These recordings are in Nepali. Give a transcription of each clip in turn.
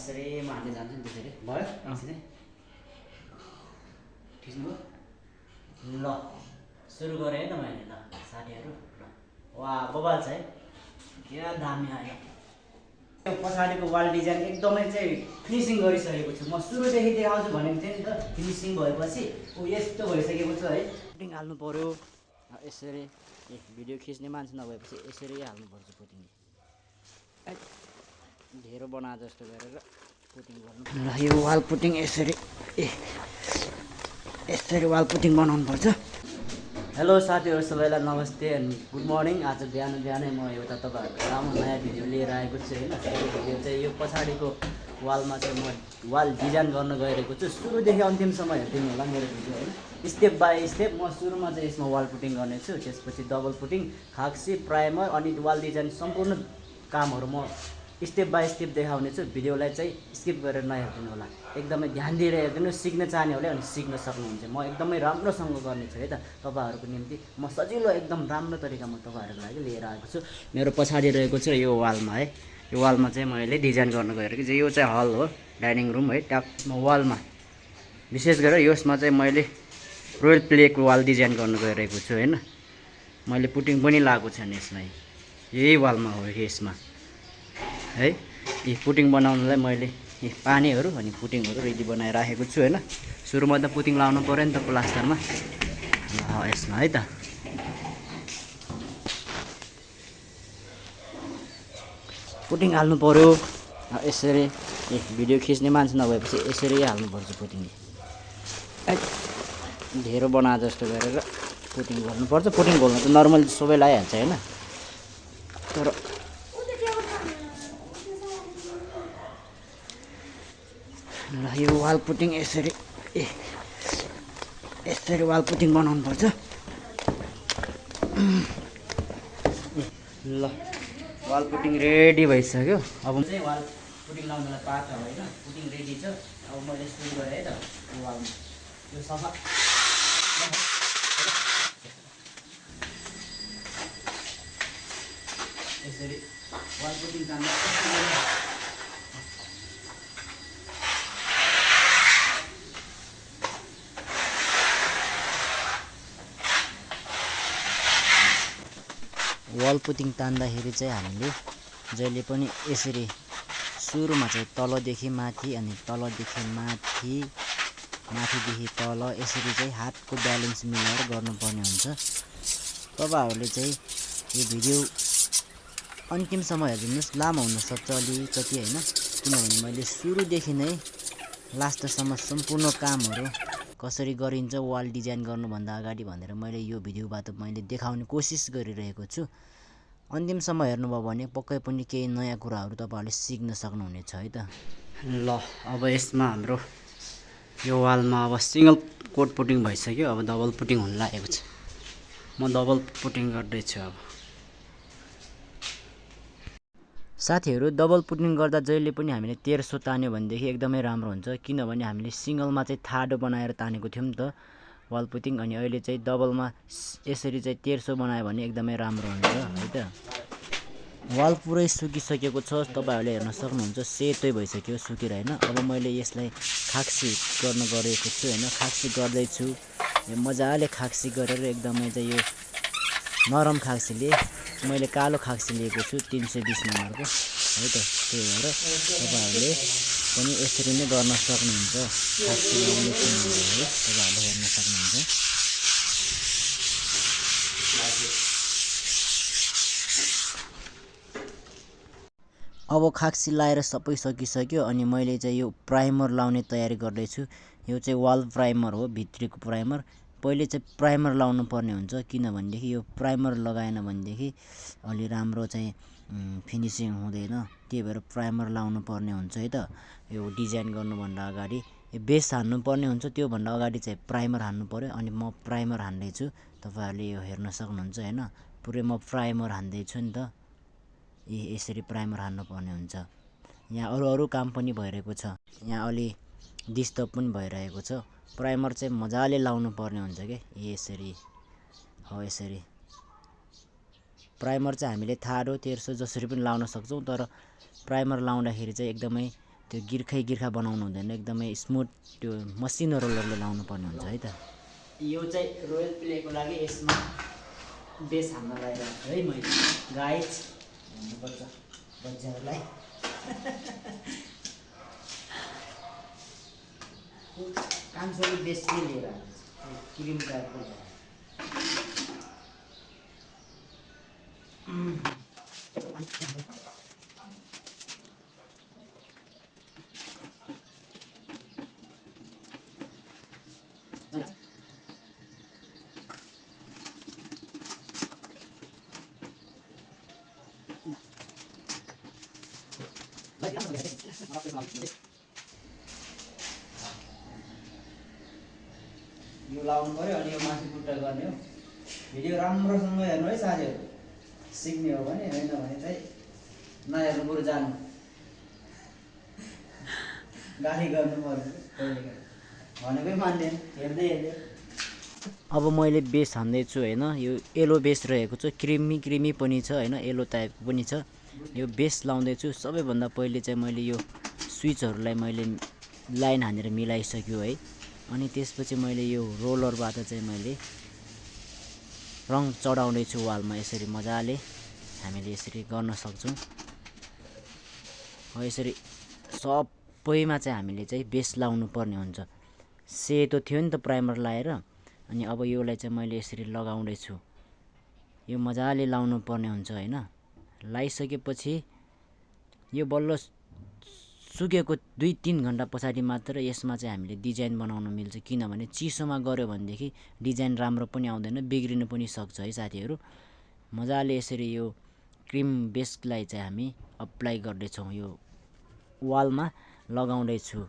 यसरी म हाल्दै जान्छु नि त्यसरी भयो एकछिन ठिक ल सुरु गरेँ है त मैले ल साथीहरू ल वा बबाल छ है क्या दामी आयो यो पछाडिको वाल डिजाइन एकदमै चाहिँ फिनिसिङ गरिसकेको छु म सुरुदेखि देखाउँछु भनेको थिएँ नि त फिनिसिङ भएपछि यस्तो भइसकेको छ है पुटिङ हाल्नु पर्यो यसरी भिडियो खिच्ने मान्छे नभएपछि यसरी हाल्नुपर्छ पुटिङ ढेरो बनाए जस्तो गरेर पुटिङ गर्नु ल यो वाल पुटिङ यसरी यसरी वाल पुटिङ बनाउनुपर्छ हेलो साथीहरू सबैलाई नमस्ते अनि गुड मर्निङ आज बिहानै म एउटा तपाईँहरूको राम्रो नयाँ भिडियो लिएर आएको छु होइन यो भिडियो चाहिँ यो पछाडिको वालमा चाहिँ म वाल डिजाइन गर्न गइरहेको छु सुरुदेखि अन्तिमसम्म हेरिदिनु होला मेरो भिडियो होइन स्टेप बाई स्टेप म सुरुमा चाहिँ यसमा वाल पुटिङ गर्नेछु त्यसपछि डबल पुटिङ खाक्सी प्राइमर अनि वाल डिजाइन सम्पूर्ण कामहरू म स्टेप बाई स्टेप देखाउने छु भिडियोलाई चाहिँ स्किप गरेर नहेरिदिनु होला एकदमै ध्यान दिएर हेरिदिनु सिक्न चाहनेहरूले अनि सिक्न सक्नुहुन्छ म एकदमै राम्रोसँग गर्नेछु है त तपाईँहरूको निम्ति म सजिलो एकदम राम्रो तरिकामा तपाईँहरूको लागि लिएर आएको छु मेरो पछाडि रहेको छ यो वालमा है यो वालमा चाहिँ मैले डिजाइन गर्न गइरहेको छु यो चाहिँ हल हो डाइनिङ रुम है ट्यापमा वालमा विशेष गरेर यसमा चाहिँ मैले रोयल प्लेको वाल डिजाइन गर्न गइरहेको छु होइन मैले पुटिङ पनि लगाएको छैन यसमा यही वालमा हो यसमा है यी पुटिङ बनाउनलाई मैले यी पानीहरू अनि पुटिङहरू रेडी बनाएर राखेको छु होइन सुरुमा त पुटिङ लाउनु पऱ्यो नि त प्लास्टरमा यसमा है त पुटिङ हाल्नु पऱ्यो यसरी भिडियो खिच्ने मान्छे नभएपछि यसरी हाल्नुपर्छ पुटिङ ढेरो बनाए जस्तो गरेर पुटिङ गर्नुपर्छ पुटिङ घोल्नु त नर्मली सबैलाई आइहाल्छ होइन तर ल यो वाल पुटिङ यसरी यसरी वाल पुटिङ बनाउनुपर्छ ल वाल पुटिङ रेडी भइसक्यो अब चाहिँ वाल पुटिङ लाउनलाई पाएको छ होइन पुटिङ रेडी छ अब मैले सुरु गरेँ है त वालमा यो सफा यसरी वाल पुटिङ काम वाल पुटिङ तान्दाखेरि चाहिँ हामीले जहिले पनि यसरी सुरुमा चाहिँ तलदेखि माथि अनि तलदेखि माथि माथिदेखि तल यसरी चाहिँ हातको ब्यालेन्स मिलाएर गर्नुपर्ने हुन्छ तपाईँहरूले चाहिँ यो भिडियो अन्तिमसम्म हेरिदिनुहोस् लामो हुनसक्छ अलिकति होइन किनभने मैले सुरुदेखि नै लास्टसम्म सम्पूर्ण कामहरू कसरी गरिन्छ वाल डिजाइन गर्नुभन्दा अगाडि भनेर मैले यो भिडियोबाट मैले देखाउने कोसिस गरिरहेको छु अन्तिमसम्म हेर्नुभयो भने पक्कै पनि केही नयाँ कुराहरू तपाईँहरूले सिक्न सक्नुहुनेछ है त ल अब यसमा हाम्रो यो वालमा अब सिङ्गल कोट पुटिङ भइसक्यो अब डबल पुटिङ हुन लागेको छ म डबल पुटिङ गर्दैछु अब साथीहरू डबल पुटिङ गर्दा जहिले पनि हामीले तेर्सो तान्यो भनेदेखि एकदमै राम्रो हुन्छ किनभने हामीले सिङ्गलमा चाहिँ ठाडो बनाएर तानेको थियौँ नि त वाल पुटिङ अनि अहिले चाहिँ डबलमा यसरी चाहिँ तेर्सो बनायो भने एकदमै राम्रो हुन्छ है त वाल पुरै सुकिसकेको छ तपाईँहरूले हेर्न सक्नुहुन्छ सेतै भइसक्यो सुकेर होइन अब मैले यसलाई खाक्सी गर्न गएको छु होइन खाक्सी गर्दैछु मजाले खाक्सी गरेर एकदमै चाहिँ यो नरम खाक्सीले मैले कालो खाक्सी लिएको छु 320 नम्बरको है त त्यही भएर तपाईँहरूले पनि यसरी नै गर्न सक्नुहुन्छ खाक्सी लाउने है तपाईँहरूले हेर्न सक्नुहुन्छ अब खाक्सी लाएर सबै सकिसक्यो अनि मैले चाहिँ यो प्राइमर लाउने तयारी गर्दैछु यो चाहिँ वाल प्राइमर हो भित्रीको प्राइमर पहिले चाहिँ प्राइमर लाउनु पर्ने हुन्छ किनभनेदेखि यो प्राइमर लगाएन भनेदेखि अलि राम्रो चाहिँ फिनिसिङ हुँदैन त्यही भएर प्राइमर लाउनु पर्ने हुन्छ है त यो डिजाइन गर्नुभन्दा अगाडि बेस हान्नु पर्ने हुन्छ त्योभन्दा अगाडि चाहिँ प्राइमर हान्नु पर्यो अनि म प्राइमर हान्दैछु तपाईँहरूले यो हेर्न सक्नुहुन्छ होइन पुरै म प्राइमर हान्दैछु नि त यसरी प्राइमर हान्नु पर्ने हुन्छ यहाँ अरू काम पनि भइरहेको छ यहाँ अलि डिस्टर्ब पनि भइरहेको छ प्राइमर चाहिँ मजाले लाउनु पर्ने हुन्छ के यसरी हो यसरी प्राइमर चाहिँ हामीले ठाडो तेर्सो जसरी पनि लाउन सक्छौं तर प्राइमर लाउँदाखेरि चाहिँ एकदमै त्यो गिर्खा बनाउनु हुँदैन, एकदमै स्मुथ त्यो मसिनो रोलरले लाउनु पर्ने हुन्छ है त। यो चाहिँ रोयल प्लेको लागि यसमा बेस हान्न लगाइरहेको छु है मैले। गाइज भन्नुपर्छ बच्चाहरूलाई। कान्छोले बेस के लिएर आएको छ, क्रिम टाइपको यो लाउनु पर्यो अनि यो माथि बुट्टा गर्ने हो। भिडियो राम्रोसँग हेर्नु है साथीहरू, सिक्ने हो भने, होइन भने चाहिँ नहेर्नु बरु जानु, गाली गर्नु पर्यो भनेकै मान्दैन, हेर्दै हेर्दै। अब मैले बेस हान्दैछु होइन, यो येलो बेस रहेको छ, क्रिमी पनि छ होइन, येलो टाइपको पनि छ। यो बेस लाउँदैछु। सबैभन्दा पहिले चाहिँ मैले यो स्विचहरूलाई मैले लाइन हानेर मिलाइसक्यो है। अनि त्यसपछि मैले यो रोलरबाट चाहिँ मैले रङ चढाउँदैछु वालमा। यसरी मजाले हामीले यसरी गर्न सक्छौँ। यसरी सबैमा चाहिँ हामीले चाहिँ बेस लाउनु पर्ने हुन्छ। सेतो थियो नि त प्राइमर लाएर, अनि अब योलाई चाहिँ मैले यसरी लगाउँदैछु। यो मजाले लाउनु पर्ने हुन्छ होइन। लगाइसकेपछि यो बल्ल सुकेको 2-3 घन्टा पछाडि मात्र यसमा चाहिँ हामीले डिजाइन बनाउन मिल्छ। किनभने चिसोमा गऱ्यो भनेदेखि डिजाइन राम्रो पनि आउँदैन, बिग्रिनु पनि सक्छ है साथीहरू। मजाले यसरी यो क्रिम बेसलाई चाहिँ हामी अप्लाई गर्दैछौँ, यो वालमा लगाउँदैछु।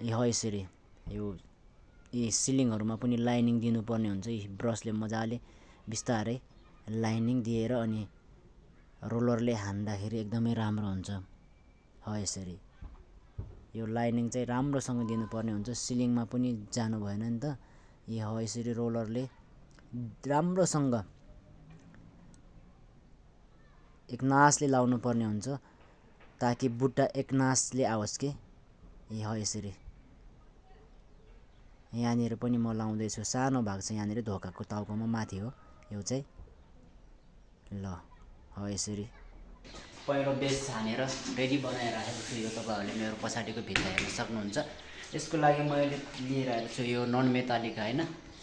यसरी यो यी सिलिङहरूमा पनि लाइनिङ दिनुपर्ने हुन्छ। यी ब्रसले मजाले बिस्तारै लाइनिङ दिएर अनि रोलरले हान्दाखेरि एकदमै राम्रो हुन्छ। यसरी यो लाइनिङ चाहिँ राम्रोसँग दिनुपर्ने हुन्छ, सिलिङमा पनि जानु भएन नि त। यसरी रोलरले राम्रोसँग एकनासले लाउनु पर्ने हुन्छ, ताकि बुट्टा एकनासले आओस् कि। यसरी यहाँनिर पनि म लाउँदैछु। सानो भाग चाहिँ यहाँनिर धोकाको टाउकोमा माथि हो यो चाहिँ। ल यसरी पहिलो बेस हानेर रेडी बनाएर राखेको छु। यो तपाईँहरूले मेरो पछाडिको भित्ता हेर्न सक्नुहुन्छ। यसको लागि मैले लिएर आएको छु यो नन मेटालिक होइन,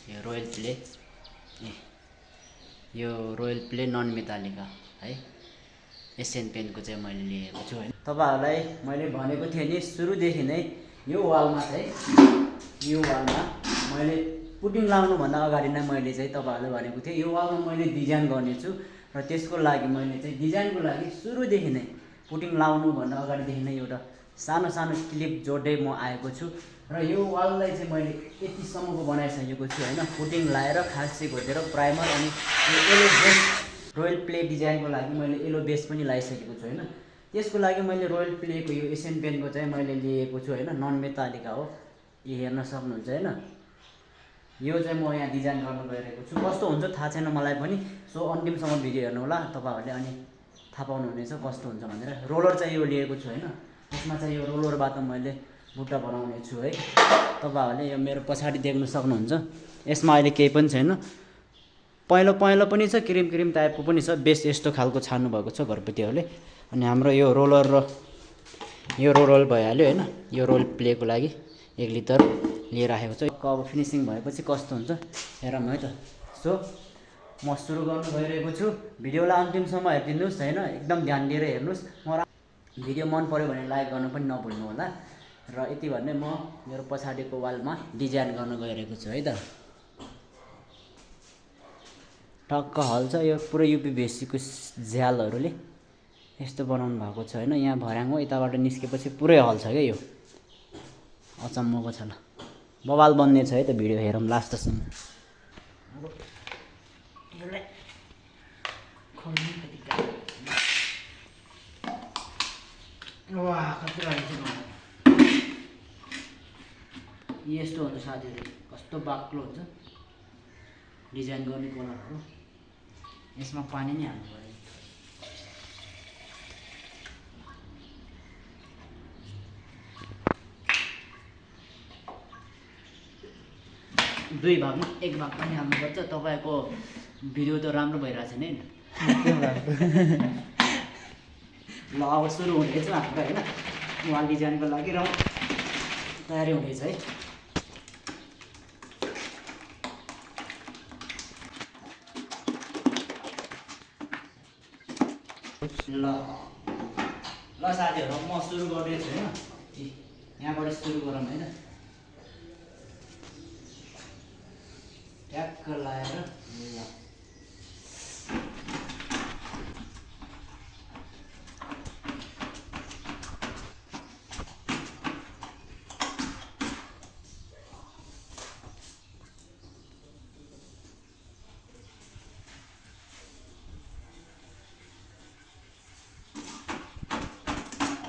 यो रोयल प्ले, यो रोयल प्ले नन मेटालिका है, एसियन पेनको चाहिँ मैले लिएको छु होइन। तपाईँहरूलाई मैले भनेको थिएँ नि सुरुदेखि नै, यो वालमा चाहिँ यो वालमा मैले पुटिङ लाउनुभन्दा अगाडि नै मैले चाहिँ तपाईँहरूलाई भनेको थिएँ यो वालमा मैले डिजाइन गर्नेछु। र त्यसको लागि मैले चाहिँ डिजाइनको लागि सुरुदेखि नै पुटिङ लाउनुभन्दा अगाडिदेखि नै एउटा सानो सानो क्लिप जोड्दै म आएको छु। र यो वाललाई चाहिँ मैले यतिसम्मको बनाइसकेको छु होइन। पुटिङ लाएर खाँसी घोटेर प्राइमर अनि यो येलो बेस रोयल प्ले डिजाइनको लागि मैले येलो बेस पनि लगाइसकेको छु होइन। त्यसको लागि मैले रोयल प्लेको यो एसियन पेनको चाहिँ मैले लिएको छु होइन, नन मेटालिका हो। यो हेर्न सक्नुहुन्छ होइन। यो चाहिँ म यहाँ डिजाइन गर्न गइरहेको छु। कस्तो हुन्छ थाहा छैन मलाई पनि, सो अन्तिमसम्म भिडियो हेर्नु होला तपाईँहरूले, अनि थाहा पाउनुहुनेछ कस्तो हुन्छ भनेर। रोलर चाहिँ यो लिएको छु होइन। यसमा चाहिँ यो रोलरबाट मैले बुट्टा बनाउने छु है। तपाईँहरूले यो मेरो पछाडि देख्न सक्नुहुन्छ। यसमा अहिले केही पनि छैन, पहेँलो पनि छ, क्रिम टाइपको पनि छ। बेस यस्तो खालको छान्नु भएको छ घरपतिहरूले। अनि हाम्रो यो रोलर र यो रोलर भइहाल्यो होइन। यो रोल प्लेको लागि 1 लिटर लिएर राखेको छु। अब फिनिसिङ भएपछि कस्तो हुन्छ हेरौँ है त। सो म सुरु गर्नु गइरहेको छु। भिडियोलाई अन्तिमसम्म हेरिदिनुहोस् होइन, एकदम ध्यान दिएर हेर्नुहोस्। भिडियो मन पऱ्यो भने लाइक गर्नु पनि नभुल्नु होला। र यति भन्दै म मेरो पछाडिको वालमा डिजाइन गर्न गइरहेको छु है त। टक्क हल्छ यो पुरै युपिभिसीको झ्यालहरूले यस्तो बनाउनु भएको छ होइन। यहाँ भर्याङ हो, यताबाट निस्केपछि पुरै हल्छ क्या यो। अचम्मको छ ल, बवाल बन्ने छ है त। भिडियो हेरौँ लास्टसम्म। अब यसलाई खोल्नु वाह कस्तो रहेछ यस्तो हुन्छ साथीहरू, कस्तो बाक्लो हुन्छ डिजाइन गर्ने कलरहरू। यसमा पानी नै हाल्नु पर्यो। दुई भागमा एक भाग पनि हाल्नुपर्छ। तपाईँको भिडियो त राम्रो भइरहेछ नि। ल अब सुरु हुँदैछ हाम्रो होइन वाल डिजाइनको लागि र तयारी हुँदैछ है। ल ल साथीहरू म सुरु गर्दैछु होइन। यहाँबाट सुरु गरौँ होइन। ट्याक्क लगाएर ल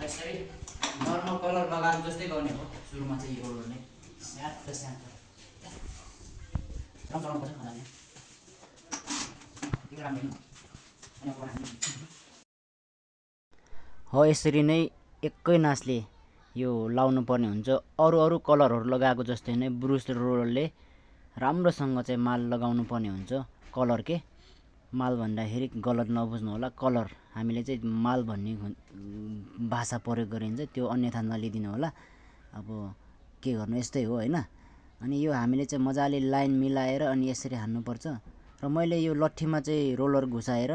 यसरी नर्मल कलर लगाएको जस्तै गर्ने हो। सुरुमा चाहिँ यो गर्ने स्याट स्याट चलाउनुपर्छ खानाले हो। यसरी नै एकै नासले यो लाउनु पर्ने हुन्छ। अरू अरू कलरहरू लगाएको जस्तै नै ब्रुस रोलरले राम्रोसँग चाहिँ माल लगाउनु पर्ने हुन्छ। कलर के माल भन्दाखेरि गलत नबुझ्नु होला। कलर हामीले चाहिँ माल भन्ने भाषा प्रयोग गरिन्छ, त्यो अन्यथा नलिदिनु होला। अब के गर्नु यस्तै हो होइन। अनि यो हामीले चाहिँ मजाले लाइन मिलाएर अनि यसरी हान्नुपर्छ। र मैले यो लट्ठीमा चाहिँ रोलर घुसाएर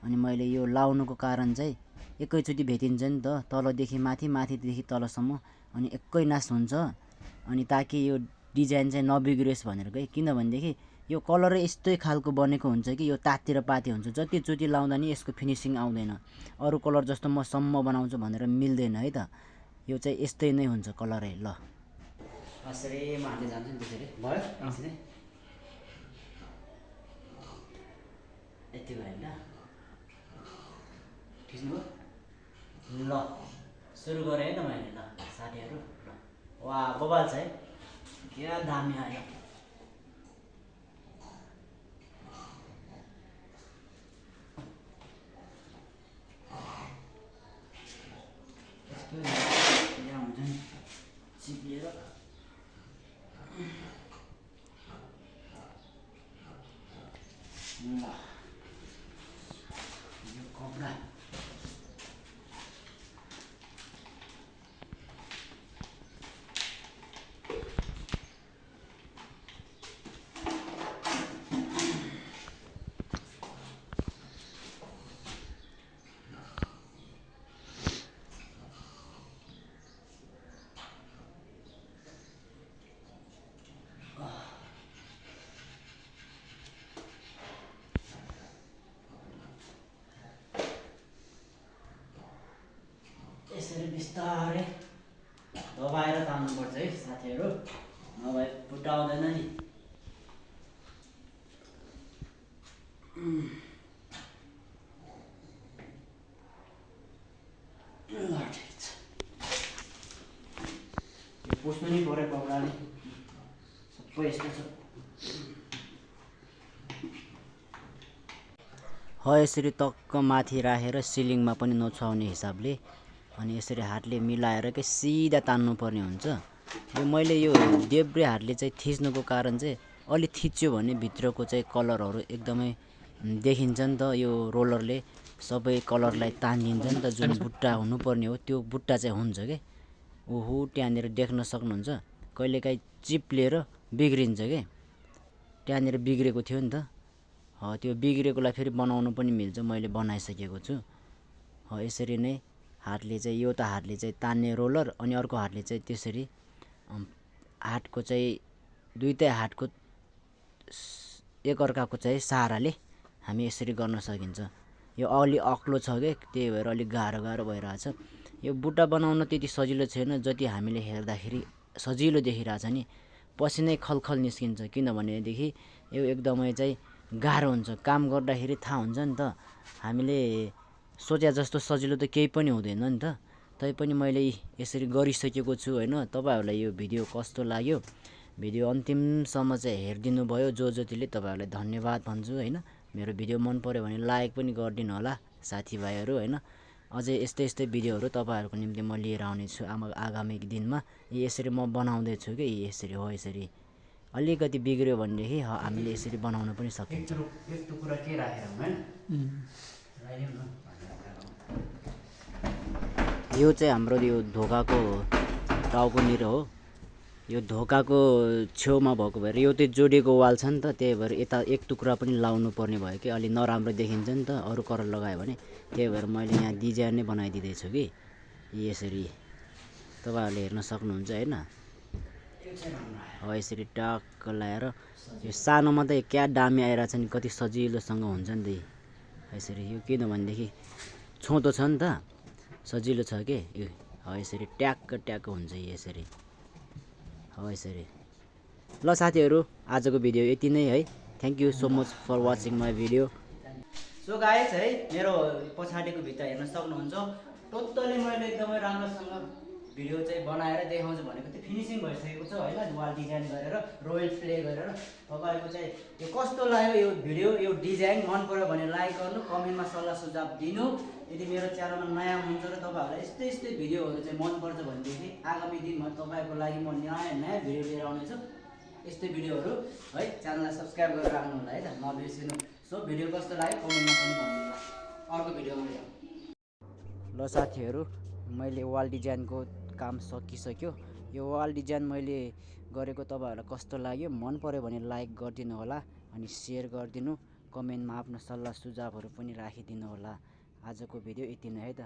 अनि मैले यो लाउनुको कारण चाहिँ एकैचोटि भेटिन्छ नि त, तलदेखि माथि माथिदेखि तलसम्म अनि एकै नास हुन्छ। अनि ताकि यो डिजाइन चाहिँ नबिग्रियोस् भनेर के, किनभनेदेखि यो कलरै यस्तै खालको बनेको हुन्छ कि यो तातिर पाते हुन्छ। जतिचोटि लाउँदा नि यसको फिनिसिङ आउँदैन। अरू कलर जस्तो म सम्म बनाउँछु भनेर मिल्दैन है त। यो चाहिँ यस्तै नै हुन्छ कलरै। ल यसरी म हाल्दै जान्छु नि त्यसरी भयो एकछिन यति भयो होइन। ठिक्नु ल सुरु गरेँ है त मैले। ल साथीहरू वा बबाल छ है, क्या दामी आयो। यहाँ हुन्छ नि चिप्लिएर ल यो कपडा यसरी बिस्तारै दबाएर तान्नुपर्छ है साथीहरू, नभए बुट्टा आउँदैन नि। ल ठिक छ, यो पुस्नु नि पऱ्यो कपडाले, सबै यस्तो छ। यसरी टक्क माथि राखेर सिलिङमा पनि नछुवाउने हिसाबले अनि यसरी हातले मिलाएर के सिधा तान्नु पर्ने हुन्छ। यो मैले यो देब्रे हातले चाहिँ थिच्नुको कारण चाहिँ अलि थिच्यो भने भित्रको चाहिँ कलरहरू एकदमै देखिन्छ नि त। यो रोलरले सबै कलरलाई तानिदिन्छ नि त। जुन बुट्टा हुनुपर्ने हो त्यो बुट्टा चाहिँ हुन्छ के। ओहो त्यहाँनिर देख्न सक्नुहुन्छ कहिलेकाहीँ चिप्लेर बिग्रिन्छ के। त्यहाँनिर बिग्रेको थियो नि त। त्यो बिग्रेकोलाई फेरि बनाउनु पनि मिल्छ, मैले बनाइसकेको छु। यसरी नै हातले चाहिँ यो त हातले चाहिँ तान्ने रोलर अनि अर्को हातले चाहिँ त्यसरी हातको चाहिँ दुईटै हातको एकअर्काको चाहिँ सहाराले हामी यसरी गर्न सकिन्छ। यो अलि अग्लो छ के, त्यही भएर अलिक गाह्रो गाह्रो भइरहेछ। यो बुट्टा बनाउन त्यति सजिलो छैन जति हामीले हेर्दाखेरि सजिलो देखिरहेछ नि। पसिनै खलखल निस्किन्छ, किनभनेदेखि यो एकदमै चाहिँ गाह्रो हुन्छ। काम गर्दाखेरि थाहा हुन्छ नि त, हामीले सोचे जस्तो सजिलो त केही पनि हुँदैन नि त। तैपनि मैले यसरी गरिसकेको छु होइन। तपाईँहरूलाई यो भिडियो कस्तो लाग्यो, भिडियो अन्तिमसम्म चाहिँ हेरिदिनु भयो जो जतिले, तपाईँहरूलाई धन्यवाद भन्छु होइन। मेरो भिडियो मन पर्यो भने लाइक पनि गरिदिनु होला साथीभाइहरू होइन। अझै यस्तै यस्तै भिडियोहरू तपाईँहरूको निम्ति म लिएर आउनेछु आगामी दिनमा। यसरी म बनाउँदैछु कि यसरी हो, यसरी अलिकति बिग्रियो भनेदेखि हामीले यसरी बनाउन पनि सकिन्छ। एक टुक्रा के राखेर हैन यो चाहिँ हाम्रो यो ढोकाको टाउकोनिर हो। यो ढोकाको छेउमा भएको भएर यो चाहिँ जोडिएको वाल छ नि त, त्यही भएर यता एक टुक्रा पनि लाउनु पर्ने भयो कि अलि नराम्रो देखिन्छ नि त अरू कलर लगायो भने। त्यही भएर मैले यहाँ डिजाइन नै बनाइदिँदैछु कि यसरी तपाईँहरूले हेर्न सक्नुहुन्छ हैन। यसरी टक्क लगाएर यो सानोमा त क्या दामी आइरहेछ नि, कति सजिलोसँग हुन्छ नि त यसरी। यो किनभनेदेखि छोटो छ नि त, सजिलो छ के यो। यसरी ट्याक्क ट्याक्क हुन्छ यसरी। यसरी ल साथीहरू, आजको भिडियो यति नै है। Thank you so much for watching my video. So guys है, मेरो पछाडिको भित्ता हेर्न सक्नुहुन्छ। टोटली मैले एकदमै राम्रोसँग भिडियो चाहिँ बनाएर देखाउँछु भनेको त्यो फिनिसिङ भइसकेको छ हैन। वाल डिजाइन गरेर रोयल प्ले गरेर तपाईहरुको चाहिँ यो कस्तो लाग्यो यो भिडियो, यो डिजाइन मन पर्यो भने लाइक गर्नु, कमेन्टमा सल्लाह सुझाव दिनु। यदि मेरो च्यानलमा नयाँ हुनुहुन्छ र तपाईहरुलाई यस्तै भिडियोहरु चाहिँ मन पर्छ भनेदेखि आगामी दिनमा तपाईहरुको लागि म नयाँ भिडियो लिएर आउनेछु। यस्तै भिडियोहरु है, च्यानललाई सब्स्क्राइब गरेर राख्नु होला है त, नबिर्सिनु। सो भिडियो कस्तो लाग्यो कमेन्टमा पनि भन्नु होला। अर्को भिडियोमा हेरौँ। ल साथीहरु, मैले वाल डिजाइनको काम सकिसक्यो। यो वाल डिजाइन मैले गरेको तपाईहरुलाई कस्तो लाग्यो, मन पर्यो भने लाइक गरिदिनु होला अनि शेयर गरिदिनु, कमेन्टमा आफ्नो सल्लाह सुझावहरु पनि राखिदिनु होला। आजको भिडियो यति नै है त।